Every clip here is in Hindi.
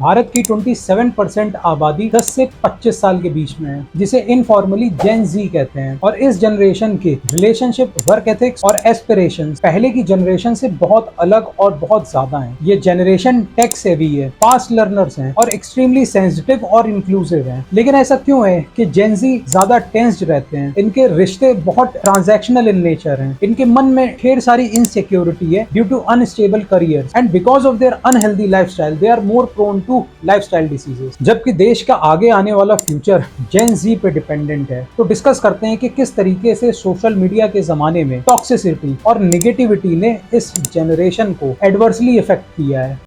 भारत की 27% आबादी 10 से 25 साल के बीच में है, जिसे इनफॉर्मली जेन जी कहते हैं। और इस जनरेशन के रिलेशनशिप, वर्क एथिक्स और एस्पिरेशंस पहले की जनरेशन से बहुत अलग और बहुत ज्यादा हैं। ये जनरेशन टेक सेवी है, फास्ट लर्नर्स हैं और एक्सट्रीमली सेंसिटिव और इंक्लूसिव हैं। लेकिन ऐसा क्यों है कि जेन जी ज्यादा टेंस्ड रहते हैं? इनके रिश्ते बहुत ट्रांजैक्शनल इन नेचर हैं। इनके मन में ढेर सारी इनसिक्योरिटी है due to unstable career and because of their unhealthy lifestyle they are more prone to lifestyle diseases. जबकि देश का आगे आने वाला फ्यूचर जेन जी पे डिपेंडेंट है। तो डिस्कस करते हैं कि किस तरीके से सोशल मीडिया के जमाने में टॉक्सिसिटी और नेगेटिविटी ने इस जनरेशन को एडवर्सली इफेक्ट किया है।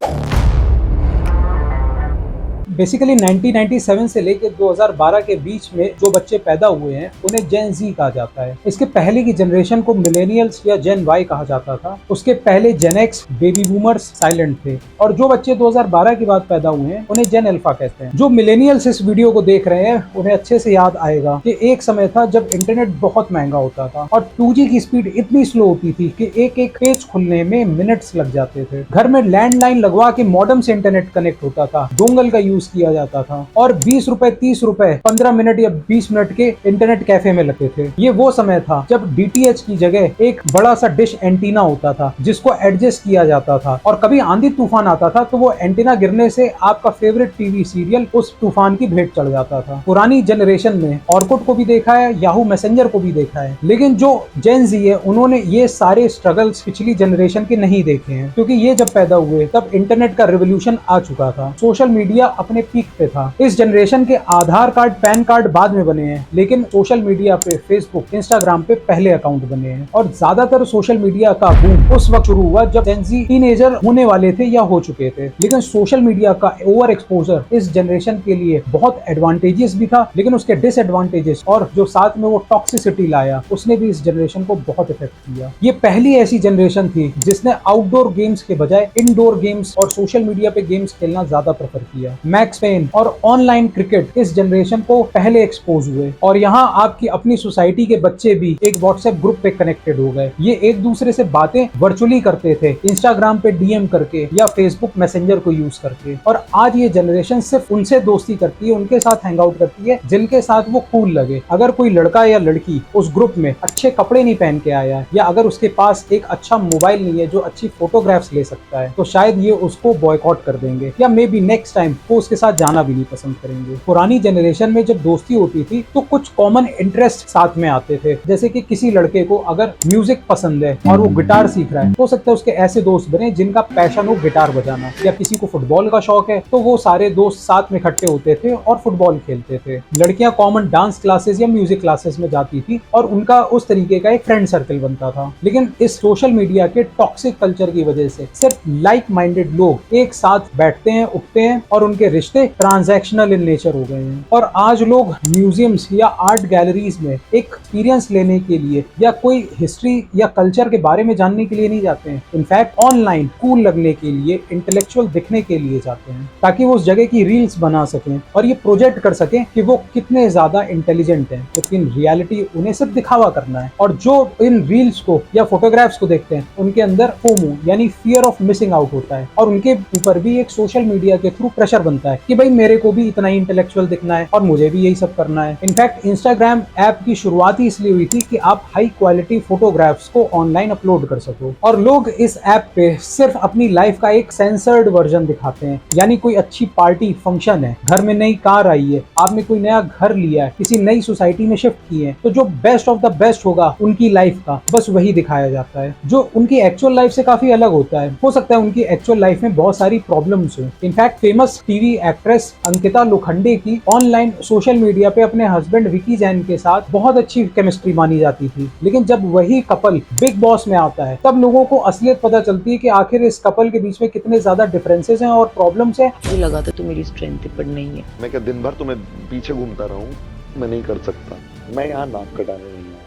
बेसिकली 1997 से लेकर 2012 के बीच में जो बच्चे पैदा हुए हैं उन्हें जेन जी कहा जाता है। इसके पहले की जनरेशन को मिलेनियल्स या जेन वाई कहा जाता था। उसके पहले जेन एक्स, बेबी बूमर्स साइलेंट थे और जो बच्चे 2012 के बाद पैदा हुए हैं उन्हें जेन अल्फा कहते हैं। जो मिलेनियल्स इस वीडियो को देख रहे हैं उन्हें अच्छे से याद आएगा कि एक समय था जब इंटरनेट बहुत महंगा होता था और 2G की स्पीड इतनी स्लो होती थी कि एक एक पेज खुलने में मिनट्स लग जाते थे। घर में लैंडलाइन लगवा के मॉडेम से इंटरनेट कनेक्ट होता था, डोंगल का यूज किया जाता था और 20 रुपए 30 रुपए 15 मिनट या 20 मिनट के इंटरनेट कैफे में लगते थे। ये वो समय था जब DTH की जगह एक बड़ा सा डिश एंटीना होता था जिसको एडजस्ट किया जाता था और कभी आंधी तूफान आता था तो वो एंटीना गिरने से आपका फेवरेट टीवी सीरियल उस तूफान की भेंट चढ़ जाता था। पुरानी जनरेशन में ऑर्कुट को भी देखा है, याहू मैसेंजर को भी देखा है, लेकिन जो जेन जी है उन्होंने ये सारे स्ट्रगल्स पिछली जनरेशन के नहीं देखे हैं, क्योंकि ये जब पैदा हुए तब इंटरनेट का रिवोल्यूशन आ चुका था। सोशल मीडिया अपने पीक पे था। इस जनरेशन के आधार कार्ड, पैन कार्ड बाद में बने हैं, लेकिन सोशल मीडिया पे फेसबुक, इंस्टाग्राम पे पहले अकाउंट बने हैं। और ज्यादातर सोशल मीडिया का बूम उस वक्त शुरू हुआ जब जेन जी टीनेजर होने वाले थे या हो चुके थे। लेकिन सोशल मीडिया का ओवर एक्सपोजर इस जनरेशन के लिए बहुत एडवांटेजेस भी था, लेकिन उसके डिसएडवांटेजेस और जो साथ में वो टॉक्सिसिटी लाया उसने भी इस जनरेशन को बहुत इफेक्ट किया। ये पहली ऐसी जनरेशन थी जिसने आउटडोर गेम्स के बजाय इंडोर गेम्स और सोशल मीडिया पे गेम्स खेलना ज्यादा प्रेफर किया। मैक्स पेन और ऑनलाइन क्रिकेट इस जनरेशन को पहले एक्सपोज हुए और यहाँ आपकी अपनी सोसाइटी के बच्चे भी एक व्हाट्सएप ग्रुप पे कनेक्टेड हो गए। ये एक दूसरे से बातें वर्चुअली करते थे, इंस्टाग्राम पे DM करके या फेसबुक मैसेंजर को यूज करके। और आज ये जनरेशन सिर्फ उनसे दोस्ती करती है, उनके साथ हैंग आउट करती है जिनके साथ वो कूल लगे। अगर कोई लड़का या लड़की उस ग्रुप में अच्छे कपड़े नहीं पहन के आया या अगर उसके पास एक अच्छा मोबाइल नहीं है जो अच्छी फोटोग्राफ्स ले सकता है तो शायद ये उसको बॉयकॉट कर देंगे या मे बी नेक्स्ट टाइम वो उसके साथ जाना भी नहीं पसंद करेंगे। पुरानी जनरेशन में जब दोस्ती होती थी तो कुछ कॉमन इंटरेस्ट साथ में आते थे, जैसे कि किसी लड़के को अगर म्यूजिक पसंद है और वो गिटार सीख रहा है, हो सकता है उसके ऐसे दोस्त बने जिनका पैशन हो गिटार बजाना, या किसी को फुटबॉल का शौक है तो वो सारे दोस्त साथ में इकट्ठे होते थे और फुटबॉल खेलते थे। लड़कियां कॉमन डांस क्लासेस या म्यूजिक क्लासेस में जाती थी और उनका उस तरीके का एक फ्रेंड सर्कल बनता था। लेकिन इस सोशल मीडिया के टॉक्सिक कल्चर की वजह से सिर्फ लाइक माइंडेड लोग एक साथ बैठते हैं, उठते हैं और उनके रिश्ते ट्रांजैक्शनल इन नेचर हो गए हैं। और आज लोग म्यूजियम्स या आर्ट गैलरीज में एक्सपीरियंस लेने के लिए या कोई हिस्ट्री या कल्चर के बारे में जानने के लिए नहीं जाते हैं, इनफैक्ट ऑनलाइन कूल लगने के लिए, इंटेलेक्चुअल दिखने के लिए जाते हैं ताकि वो उस जगह की रील्स बना सकें और ये प्रोजेक्ट कर सकें कि वो कितने ज्यादा इंटेलिजेंट हैं। लेकिन रियलिटी उन्हें सिर्फ दिखावा करना है। और जो इन रील्स को या फोटोग्राफ्स को देखते हैं उनके अंदर फोमो यानी फियर ऑफ मिसिंग आउट होता है और उनके ऊपर भी एक सोशल मीडिया के थ्रू प्रेशर बनता है कि भाई मेरे को भी इतना ही इंटेलेक्चुअल दिखना है और मुझे भी यही सब करना है। इनफैक्ट इंस्टाग्राम ऐप की शुरुआत ही इसलिए हुई थी कि आप हाई क्वालिटी फोटोग्राफ्स को ऑनलाइन अपलोड कर सको और लोग इस ऐप पे सिर्फ अपनी लाइफ का एक सेंसर्ड वर्जन दिखाते हैं। यानी कोई अच्छी पार्टी फंक्शन है, घर में नई कार आई है, आपने कोई नया घर लिया है, किसी नई सोसाइटी में शिफ्ट किए हैं, तो जो बेस्ट ऑफ द बेस्ट होगा उनकी लाइफ का बस वही दिखाया जाता है जो उनकी एक्चुअल लाइफ से काफी अलग होता है। हो सकता है उनकी एक्चुअल लाइफ में बहुत सारी प्रॉब्लम्स हो। In fact famous TV actress Ankita Lokhande की ऑनलाइन सोशल मीडिया पे अपने हस्बैंड विकी जैन के साथ बहुत अच्छी केमिस्ट्री मानी जाती थी, लेकिन जब वही कपल बिग बॉस में आता है तब लोगों को असलियत पता चलती है कि आखिर इस कपल के बीच में कितने ज्यादा डिफरेंसेस हैं और प्रॉब्लम्स हैं। मुझे लगा था तो मेरी स्ट्रेंथ है पर नहीं है। मैं क्या दिन भर तुम्हें पीछे घूमता रहूं? मैं नहीं कर सकता। मैं यहाँ नाक कटाने नहीं आया।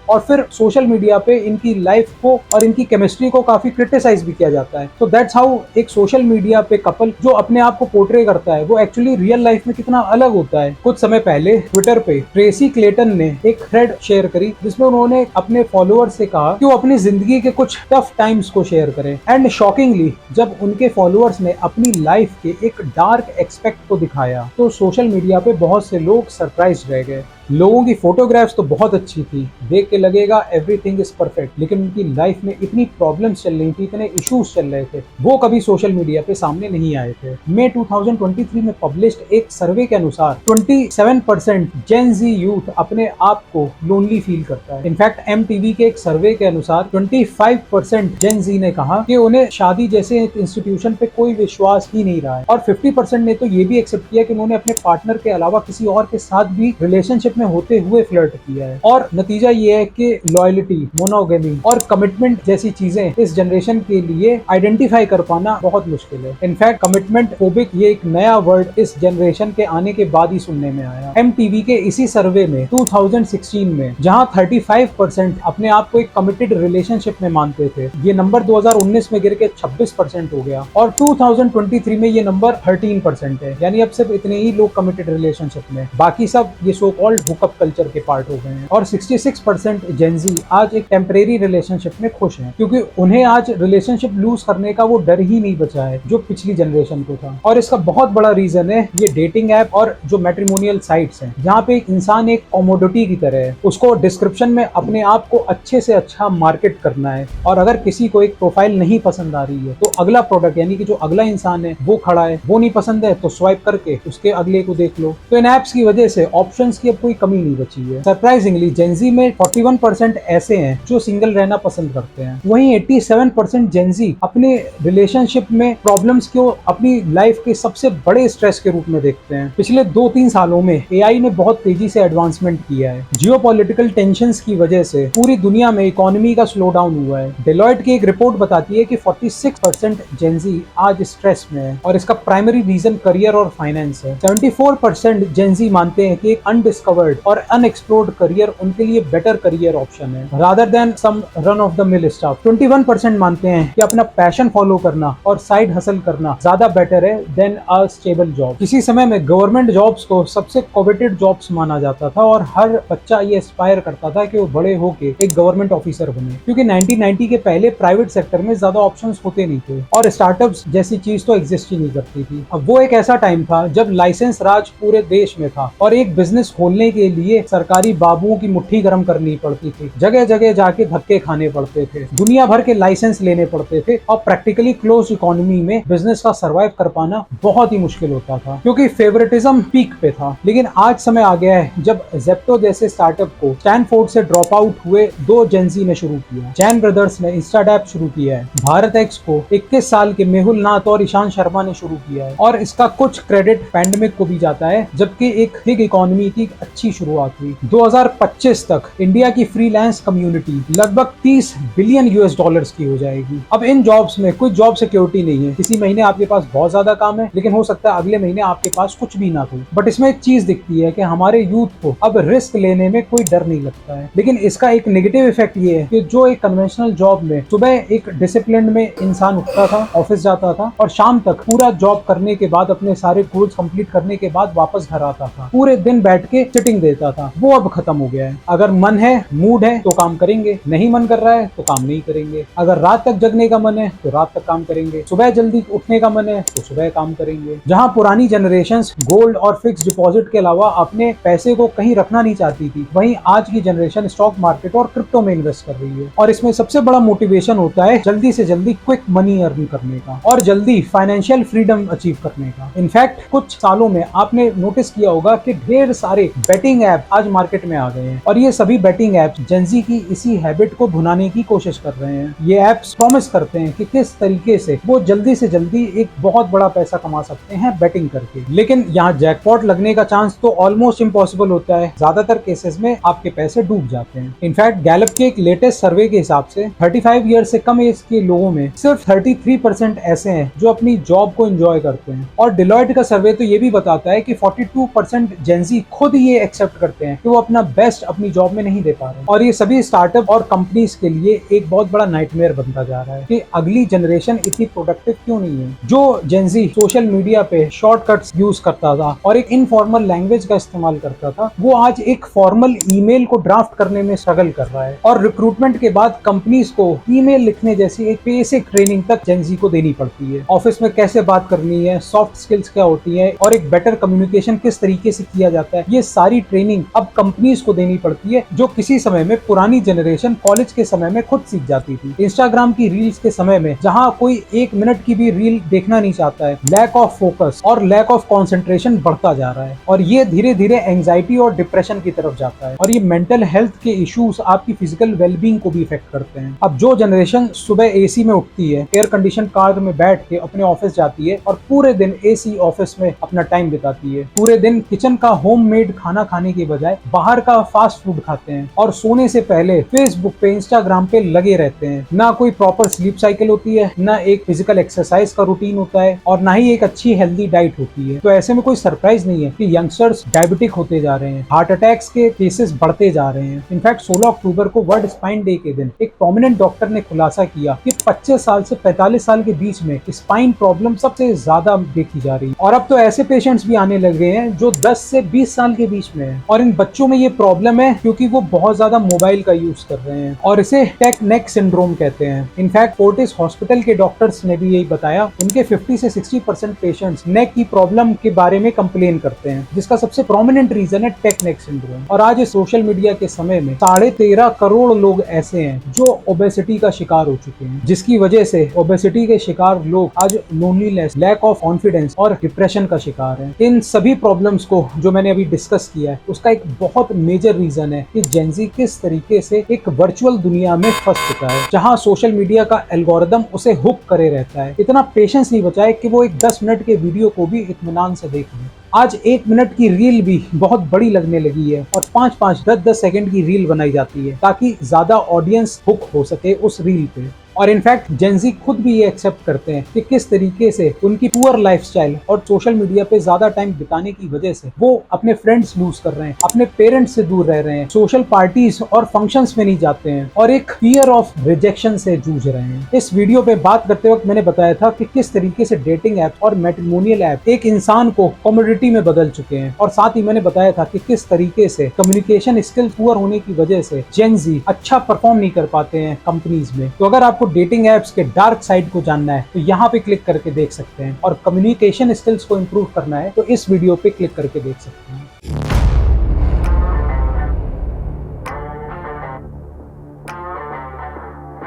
और फिर सोशल मीडिया पे इनकी लाइफ को और इनकी केमिस्ट्री को काफी क्रिटिसाइज भी किया जाता है। तो दैट्स हाउ एक सोशल मीडिया पे कपल जो अपने आप को पोर्ट्रे करता है वो एक्चुअली रियल लाइफ में कितना अलग होता है। कुछ समय पहले ट्विटर पे ट्रेसी क्लेटन ने एक थ्रेड शेयर करी जिसमें उन्होंने अपने फॉलोअर्स से कहा कि वो अपनी जिंदगी के कुछ टफ टाइम्स को शेयर करें। एंड शॉकिंगली जब उनके फॉलोअर्स ने अपनी लाइफ के एक डार्क एक्सपेक्ट को दिखाया तो सोशल मीडिया पे बहुत से लोग सरप्राइज रह गए। लोगों की फोटोग्राफ्स तो बहुत अच्छी थी, देख के लगेगा एवरीथिंग इज परफेक्ट, लेकिन उनकी लाइफ में इतनी प्रॉब्लम्स चल रही थी, इतने इश्यूज चल रहे थे, वो कभी सोशल मीडिया पे सामने नहीं आए थे। मई 2023 में पब्लिश्ड एक सर्वे के अनुसार 27% जेन जी यूथ अपने आप को लोनली फील करता है। इनफैक्ट MTV के एक सर्वे के अनुसार 25% जेन जी ने कहा कि उन्हें शादी जैसे इंस्टीट्यूशन पे कोई विश्वास ही नहीं रहा है, और 50% ने तो ये भी एक्सेप्ट किया कि उन्होंने अपने पार्टनर के अलावा किसी और के साथ भी रिलेशनशिप में होते हुए फ्लर्ट किया है। और नतीजा ये है कि लॉयल्टी, मोनोगेमी और कमिटमेंट जैसी चीजें इस जनरेशन के लिए आइडेंटिफाई कर पाना बहुत मुश्किल है। इनफैक्ट कमिटमेंट फोबिक ये एक नया वर्ड इस जनरेशन के आने के बाद ही सुनने में आया। MTV के इसी सर्वे में 2016 में जहां 35% अपने आप को एक कमिटेड रिलेशनशिप में मानते थे, ये नंबर 2019 में गिर के 26% हो गया, और 2023 में ये नंबर 13% है। यानी अब सिर्फ इतने ही लोग कमिटेड रिलेशनशिप में, बाकी सब ये सो कॉल्ड हुकअप कल्चर के पार्ट हो गए हैं। और 66% जेनजी आज एक टेम्परेरी रिलेशनशिप में खुश हैं, क्योंकि उन्हें आज रिलेशनशिप लूज करने का वो डर ही नहीं बचा है जो पिछली जनरेशन को था। और इसका बहुत बड़ा रीजन है ये डेटिंग ऐप और जो मैट्रिमोनियल साइट्स हैं, जहाँ पे एक इंसान एक कमोडिटी की तरह है, उसको डिस्क्रिप्शन में अपने आप को अच्छे से अच्छा मार्केट करना है, और अगर किसी को एक प्रोफाइल नहीं पसंद आ रही है तो अगला प्रोडक्ट यानी कि जो अगला इंसान है वो खड़ा है, वो नहीं पसंद है तो स्वाइप करके उसके अगले को देख लो। तो इन एप्स की वजह से ऑप्शंस की अब कोई कमी नहीं बची है। सरप्राइजिंगली जेनजी में 41% ऐसे हैं जो सिंगल रहना पसंद करते हैं, वहीं 87% जेनजी अपने रिलेशनशिप में प्रॉब्लम्स को अपनी लाइफ के सबसे बड़े स्ट्रेस के रूप में देखते हैं। पिछले 2-3 सालों में AI ने बहुत तेजी से एडवांसमेंट किया है। जियोपॉलिटिकल टेंशंस की वजह से पूरी दुनिया में इकोनॉमी का स्लो डाउन हुआ है। डेलॉयट की एक रिपोर्ट बताती है कि 46% जेनजी आज स्ट्रेस में है, और इसका प्राइमरी रीजन करियर और फाइनेंस है। 74% जेनजी मानते हैं कि एक अनडिस्कवर्ड और अनएक्सप्लोर्ड करियर उनके लिए बेटर करियर ऑप्शन है rather than some run of the mill stuff. 21% मानते हैं कि अपना पैशन फॉलो करना और साइड हसल करना ज्यादा बेटर है देन अ स्टेबल जॉब। किसी समय में गवर्नमेंट जॉब्स को सबसे कोवेटेड जॉब्स माना जाता था, और हर बच्चा ये एस्पायर करता था कि वो बड़े होके एक गवर्नमेंट ऑफिसर बने, क्योंकि 1990 के पहले प्राइवेट सेक्टर में ज्यादा ऑप्शंस होते नहीं थे और स्टार्टअप्स जैसी चीज तो एग्जिस्ट ही नहीं करती थी। अब वो एक ऐसा टाइम था जब लाइसेंस राज पूरे देश में था, और एक बिजनेस खोलने के लिए सरकारी बाबुओं की मुट्ठी गर्म करनी पड़ती थी, जगह जगह जाके धक्के खाने पड़ते थे, दुनिया भर के लाइसेंस लेने पड़ते थे, और प्रैक्टिकली क्लोज इकोनॉमी में बिजनेस का सर्वाइव कर पाना बहुत ही मुश्किल होता था, क्योंकि फेवरेटिज्म पीक पे था। लेकिन आज समय आ गया है जब जेप्टो जैसे स्टार्टअप को स्टैनफोर्ड से ड्रॉप आउट हुए 2 जेनजी ने शुरू किया। चैन ब्रदर्स ने इंस्टाडैप शुरू किया है, भारत एक्स को 21 साल के मेहुल नाथ और ईशान शर्मा ने शुरू किया है, और इसका कुछ क्रेडिट पैंडेमिक को भी जाता है, जबकि एक गिग इकोनॉमी की अच्छी शुरुआत हुई। 2025 तक इंडिया की फ्रीलांस कम्युनिटी लगभग $30 बिलियन की हो जाएगी। अब इन जॉब्स में कोई जॉब सिक्योरिटी नहीं है, किसी महीने आपके पास बहुत ज्यादा काम है, लेकिन हो सकता है अगले महीने आपके पास कुछ भी ना हो। बट इसमें एक चीज दिखती है कि हमारे यूथ को अब रिस्क लेने में कोई डर नहीं लगता है। लेकिन इसका एक नेगेटिव इफेक्ट ये है कि जो एक कन्वेंशनल जॉब में सुबह एक डिसिप्लिन में इंसान उठता था, ऑफिस जाता था, और शाम तक पूरा जॉब करने के बाद अपने सारे गोल्स कंप्लीट करने के बाद वापस घर आता था, पूरे दिन बैठ के सिटिंग देता था, वो अब खत्म हो गया है। अगर मन है, मूड है तो काम करेंगे, नहीं मन कर रहा है तो काम नहीं करेंगे। अगर रात तक जगने का मन है तो रात तक काम करेंगे, सुबह जल्दी उठने का मन है तो सुबह काम करेंगे। जहां पुरानी जनरेशंस गोल्ड और फिक्स डिपॉजिट के अलावा अपने पैसे को कहीं रखना नहीं चाहती थी, वहीं आज की जनरेशन स्टॉक मार्केट और क्रिप्टो में इन्वेस्ट कर रही है, और इसमें सबसे बड़ा मोटिवेशन होता है जल्दी से जल्दी क्विक मनी अर्न करने का और जल्दी फाइनेंशियल फ्रीडम अचीव करने का। इनफैक्ट कुछ सालों में आपने नोटिस किया होगा कि ढेर सारे बेटिंग ऐप आज मार्केट में आ गए हैं, और ये सभी बेटिंग ऐप्स जेनजी की इसी हैबिट को भुनाने की कोशिश कर रहे हैं। ये ऐप्स प्रॉमिस करते हैं कि किस तरीके से वो जल्दी से जल्दी एक बहुत बड़ा पैसा कमा सकते हैं बैटिंग करके, लेकिन यहाँ जैकपॉट लगने का चांस तो ऑलमोस्ट इम्पॉसिबल होता है। ज्यादातर केसेस में आपके पैसे डूब जाते हैं। इनफैक्ट गैलप के एक लेटेस्ट सर्वे के हिसाब से 35 ईयर से कम एज के लोगों में सिर्फ 33% ऐसे हैं जो अपनी जॉब को एंजॉय करते हैं, और डिलॉयट का सर्वे तो ये भी बताता है कि 42% जेनजी खुद ये एक्सेप्ट करते हैं कि वो अपना बेस्ट अपनी जॉब में नहीं दे पा रहे हैं। और ये सभी स्टार्टअप और कंपनीज के लिए एक बहुत बड़ा नाइटमेयर बनता जा रहा है कि अगली जनरेशन इतनी प्रोडक्टिव क्यों नहीं है। जो जेनजी सोशल मीडिया पे शॉर्टकट्स यूज करता था और एक इनफॉर्मल लैंग्वेज का इस्तेमाल करता था, वो आज एक फॉर्मल ईमेल को ड्राफ्ट करने में स्ट्रगल कर रहा है। और रिक्रूटमेंट के बाद कंपनीज को ईमेल लिखने जैसी एक बेसिक ट्रेनिंग तक जेनजी को देनी पड़ती है। ऑफिस में कैसे बात करनी है, सॉफ्ट स्किल्स क्या होती है और एक बेटर कम्युनिकेशन किस तरीके से किया जाता है, ये सारी ट्रेनिंग अब कंपनीज को देनी पड़ती है, जो किसी समय में पुरानी जनरेशन कॉलेज के समय में खुद सीख जाती थी। इंस्टाग्राम की रील्स के समय में जहां कोई 1 मिनट की भी रील देखना नहीं चाहता है, लैक ऑफ फोकस और लैक ऑफ कंसंट्रेशन बढ़ता जा रहा है और ये धीरे धीरे एंजाइटी और डिप्रेशन की तरफ जाता है। और ये मेंटल हेल्थ के इश्यूज आपकी फिजिकल वेलबींग को भी इफेक्ट करते हैं। अब जो जनरेशन सुबह एसी में उठती है, एयर कंडीशन कार में बैठ के अपने ऑफिस जाती है और पूरे दिन एसी ऑफिस में अपना टाइम बिताती है, पूरे दिन किचन का होममेड खाना खाने के बजाय बाहर का फास्ट फूड खाते हैं और सोने से पहले फेसबुक पे, इंस्टाग्राम पे लगे रहते हैं, ना कोई प्रॉपर स्लीप साइकिल होती है, ना एक फिजिकल एक्सरसाइज का रूटीन होता है और ना ही एक अच्छी हेल्दी डाइट होती है। तो ऐसे में कोई सरप्राइज नहीं है कि यंगस्टर्स डायबिटिक होते जा रहे हैं, हार्ट अटैक्स के केसेस बढ़ते जा रहे हैं। इनफैक्ट 16 अक्टूबर को वर्ल्ड स्पाइन डे के दिन एक प्रोमिनेंट डॉक्टर ने खुलासा किया कि 25 साल से 45 साल के बीच में स्पाइन प्रॉब्लम सबसे ज्यादा देखी जा रही है। और अब तो ऐसे पेशेंट्स भी आने लगे हैं जो 10 से 20 साल के बीच में है और इन बच्चों में ये प्रॉब्लम है क्योंकि वो बहुत ज्यादा मोबाइल का यूज कर रहे हैं और इसे टेक नेक सिंड्रोम कहते हैं। इनफैक्ट फोर्टिस हॉस्पिटल के डॉक्टर्स ने भी यही बताया, उनके 50 से 60% पेशेंट्स नेक की प्रॉब्लम के बारे में कंप्लेन करते हैं, जिसका सबसे प्रोमिनेंट रीजन है टेक नेक सिंड्रोम। और आज इस सोशल मीडिया के समय में 13.5 करोड़ लोग ऐसे हैं जो ओबेसिटी का शिकार हो चुके हैं, जिसकी वजह से ओबेसिटी के शिकार लोग आज लोनलीनेस, लैक ऑफ कॉन्फिडेंस और डिप्रेशन का शिकार हैं। इन सभी प्रॉब्लम्स को जो मैंने अभी डिस्कस किया है, उसका एक बहुत मेजर रीजन है कि जेनजी किस तरीके से एक वर्चुअल दुनिया में फंस चुका है, जहां सोशल मीडिया का एल्गोरिदम उसे हुक करे रहता है। इतना पेशेंस नहीं बचा है कि वो एक 10 मिनट के वीडियो को भी इत्मीनान से देख ले। आज 1 मिनट की रील भी बहुत बड़ी लगने लगी है और 5-5, 10-10 सेकंड की रील बनाई जाती है ताकि ज्यादा ऑडियंस हुक हो सके उस रील पे। और इनफैक्ट जेनजी खुद भी ये एक्सेप्ट करते हैं कि किस तरीके से उनकी पुअर लाइफस्टाइल और सोशल मीडिया पे ज्यादा टाइम बिताने की वजह से वो अपने फ्रेंड्स लूज कर रहे हैं, अपने पेरेंट्स से दूर रह रहे हैं, सोशल पार्टीज और फंक्शंस में नहीं जाते हैं और एक फियर ऑफ रिजेक्शन से जूझ रहे हैं। इस वीडियो पे बात करते वक्त मैंने बताया था कि किस तरीके से डेटिंग ऐप और मैट्रिमोनियल ऐप एक इंसान को कमोडिटी में बदल चुके हैं और साथ ही मैंने बताया था कि किस तरीके से कम्युनिकेशन स्किल पुअर होने की वजह से जेनजी अच्छा परफॉर्म नहीं कर पाते हैं कंपनीज में। तो अगर आपको डेटिंग एप्स के डार्क साइड को जानना है तो यहाँ पे क्लिक करके देख सकते हैं और कम्युनिकेशन स्किल्स को इंप्रूव करना है तो इस वीडियो पे क्लिक करके देख सकते हैं।